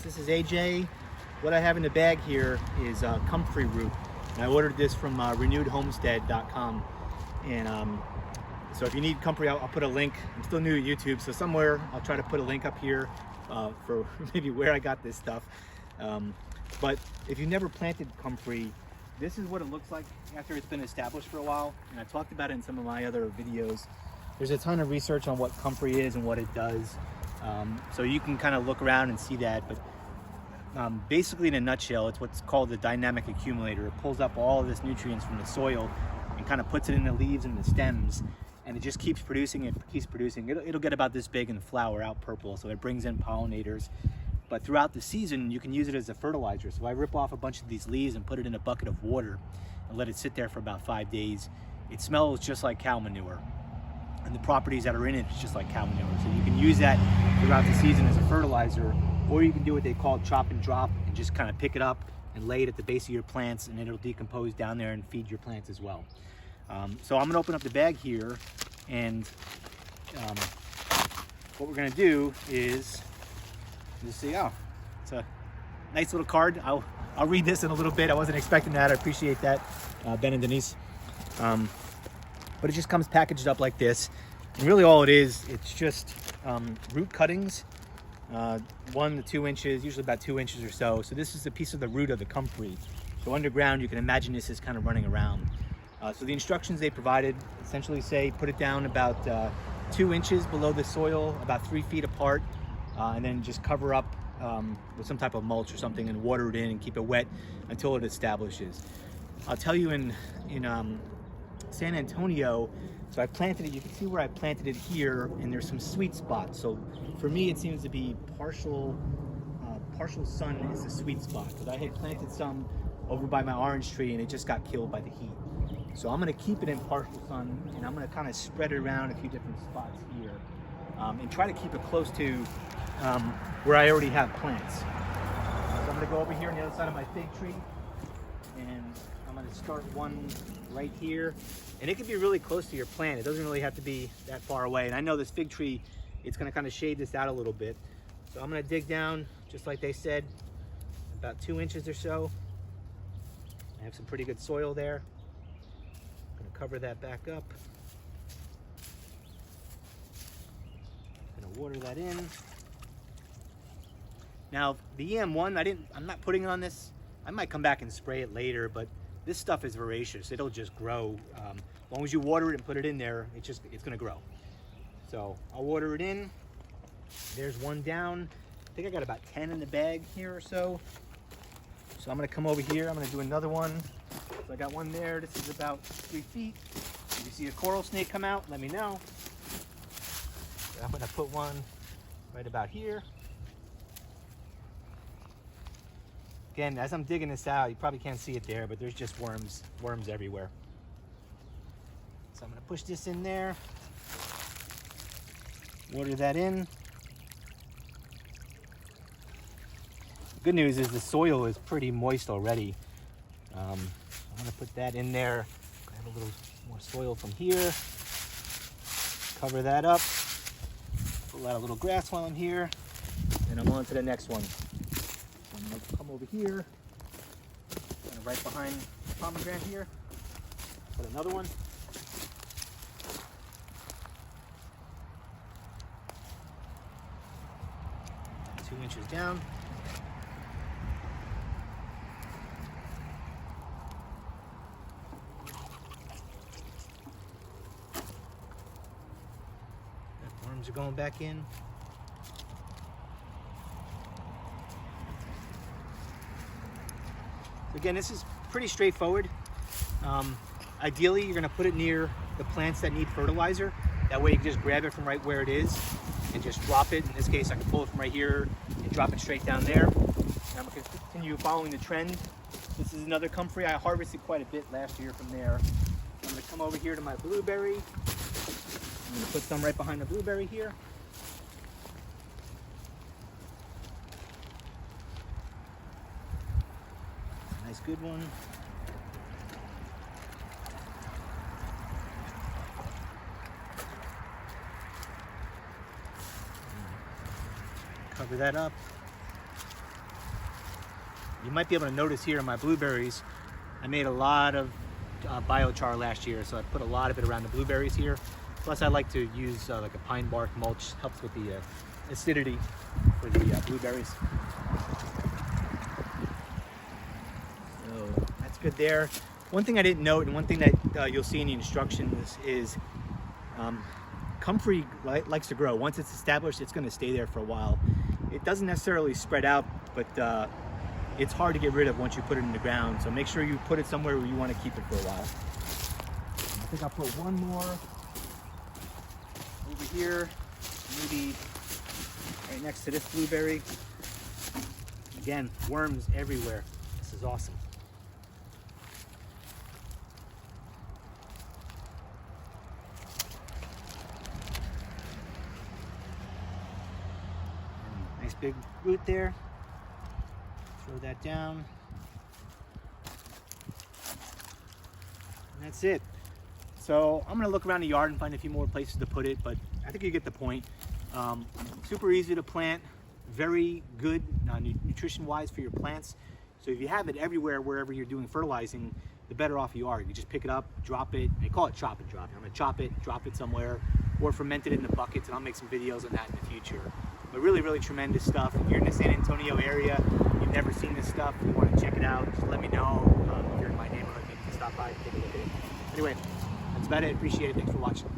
This is AJ. What I have in the bag here is Comfrey root. And I ordered this from renewedhomestead.com. And so if you need Comfrey, I'll put a link. I'm still new to YouTube, so somewhere I'll try to put a link up here for maybe where I got this stuff. But if you've never planted Comfrey, this is what it looks like after it's been established for a while. And I talked about it in some of my other videos. There's a ton of research on what Comfrey is and what it does. So you can kind of look around and see that. But basically, in a nutshell, it's what's called the dynamic accumulator. It pulls up all of this nutrients from the soil and kind of puts it in the leaves and the stems. And it just keeps producing, it keeps producing. It'll get about this big and flower out purple. So it brings in pollinators. But throughout the season, you can use it as a fertilizer. So I rip off a bunch of these leaves and put it in a bucket of water and let it sit there for about 5 days. It smells just like cow manure. And the properties that are in it is just like cow manure. So you can use that throughout the season as a fertilizer, or you can do what they call chop and drop and just kind of pick it up and lay it at the base of your plants, and it'll decompose down there and feed your plants as well. So I'm gonna open up the bag here, and what we're gonna do is just see, oh, it's a nice little card. I'll read this in a little bit. I wasn't expecting that. I appreciate that, Ben and Denise. But it just comes packaged up like this. And really all it is, it's just root cuttings, 1 to 2 inches, usually about 2 inches or so. So this is a piece of the root of the Comfrey. So underground, you can imagine this is kind of running around. So the instructions they provided essentially say, put it down about 2 inches below the soil, about 3 feet apart, and then just cover up with some type of mulch or something and water it in and keep it wet until it establishes. I'll tell you in San Antonio, so I planted it, you can see where I planted it here, and there's some sweet spots. So for me, it seems to be partial sun is the sweet spot, because I had planted some over by my orange tree and it just got killed by the heat. So I'm gonna keep it in partial sun, and I'm gonna kind of spread it around a few different spots here, and try to keep it close to where I already have plants. So I'm gonna go over here on the other side of my fig tree, and I'm gonna start one right here. And it can be really close to your plant. It doesn't really have to be that far away. And I know this fig tree, it's gonna kind of shade this out a little bit. So I'm gonna dig down, just like they said, about 2 inches or so. I have some pretty good soil there. I'm gonna cover that back up. Gonna water that in. Now, the EM1, I'm not putting it on this. I might come back and spray it later, but this stuff is voracious. It'll just grow. As long as you water it and put it in there, it's gonna grow. So I'll water it in. There's one down. I think I got about 10 in the bag here or so. So I'm gonna come over here. I'm gonna do another one. So I got one there. This is about 3 feet. If you see a coral snake come out, let me know. So I'm gonna put one right about here. Again, as I'm digging this out, you probably can't see it there, but there's just worms everywhere. So I'm gonna push this in there, water that in. The good news is the soil is pretty moist already. I'm gonna put that in there, grab a little more soil from here, cover that up, pull out a little grass while I'm here, and I'm on to the next one. I'm going to come over here, kind of right behind the pomegranate here, put another one. 2 inches down. The worms are going back in. Again, this is pretty straightforward. Ideally, you're gonna put it near the plants that need fertilizer. That way you can just grab it from right where it is and just drop it. In this case, I can pull it from right here and drop it straight down there. And I'm gonna continue following the trend. This is another Comfrey. I harvested quite a bit last year from there. I'm gonna come over here to my blueberry. I'm gonna put some right behind the blueberry here. Nice good one. Cover that up. You might be able to notice here in my blueberries, I made a lot of biochar last year, so I put a lot of it around the blueberries here. Plus I like to use like a pine bark mulch, helps with the acidity for the blueberries. So that's good there. One thing I didn't note, and one thing that you'll see in the instructions is Comfrey likes to grow. Once it's established, it's going to stay there for a while. It doesn't necessarily spread out, but it's hard to get rid of once you put it in the ground. So make sure you put it somewhere where you want to keep it for a while. I think I'll put one more over here, maybe right next to this blueberry. Again, worms everywhere. This is awesome. Nice big root there. Throw that down. And that's it. So I'm gonna look around the yard and find a few more places to put it, but I think you get the point. Super easy to plant, very good nutrition-wise for your plants. So if you have it everywhere, wherever you're doing fertilizing, the better off you are. You just pick it up, drop it. They call it chop and drop. I'm gonna chop it, drop it somewhere, or ferment it in the buckets, and I'll make some videos on that in the future. But really, really tremendous stuff. If you're in the San Antonio area, you've never seen this stuff, you want to check it out, just let me know. If you're in my neighborhood, maybe you can stop by and take a look at it. Anyway, that's about it. Appreciate it. Thanks for watching.